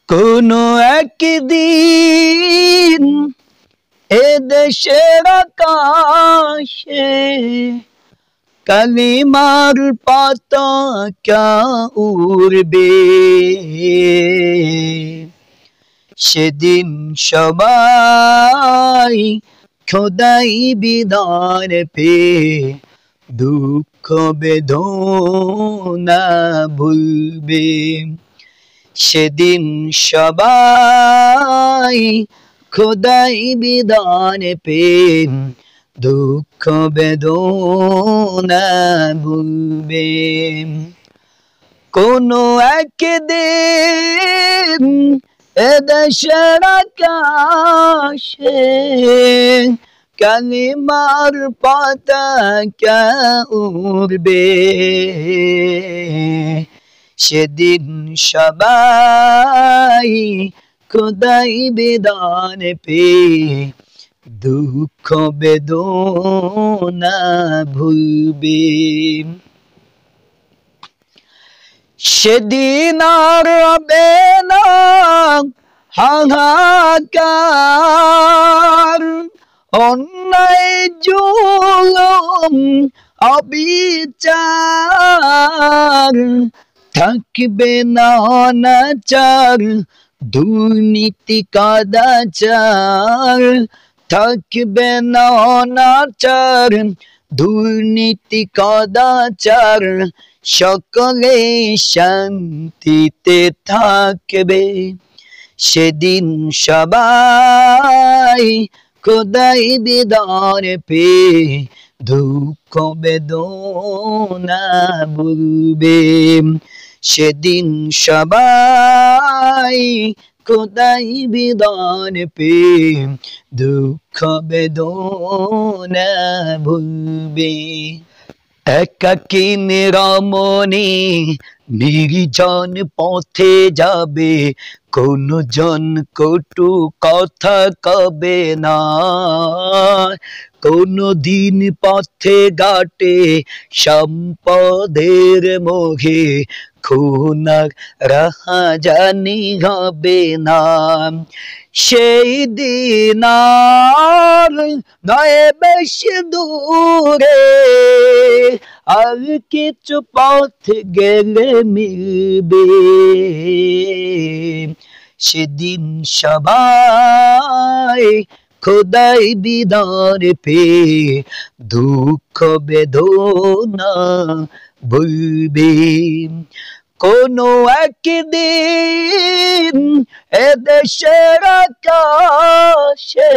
কোনো একদিন এদেশের আকাশে কালিমার পতাকা উড়বে। সেদিন সবাই খোদাই বিধান পেয়ে দুঃখ বেদনা ভুলবে। সেদিন সবাই খোদাই বিধান পেয়ে দুঃখ বেদনা ভুলবে। কোনো একদিন এদেশের আকাশে কালিমার পতাকা উড়বে। সেদিন সবাই খোদাই বিধান পেয়ে দুঃখ বেদনা ভুলবে। সেদিন আর হবে না হাহাকার, অন্যায় জুলুম অবিচার, থাকবে না অনাচার দুর্নীতি কদাচার, থাকবে না অনাচার দুর্নীতি কদাচার, সকলে শান্তিতে থাকবে। সেদিন সবাই খোদাই বিধান পেয়ে দুঃখ বেদনা ভুলবে। সেদিন সবাই খোদাই বিধান পেয়ে দুঃখ বেদনা ভুলবে। একাকী নিরমণি নির্জন পথে যাবে, কোনো জন কটু কথা কবে না। কোনো দিন পথে ঘাটে সম্পদের মোহে খুন রাহাজানি হবে না। সেই দিন আর নয় বেশি দূরে, আর কিছু পথ গেলে মিলবে। সেদিন সবাই খোদাই বিধান পেয়ে দুঃখ বেদনা ভুলবে। কোনো একদিন এদেশের আকাশে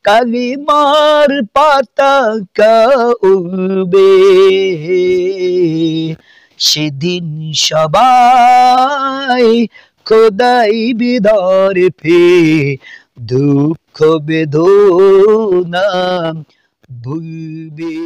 কালিমার পতাকা উড়বে। সেদিন সবাই খোদাই বিধান পেয়ে দুঃখ বেদনা ভুলবে।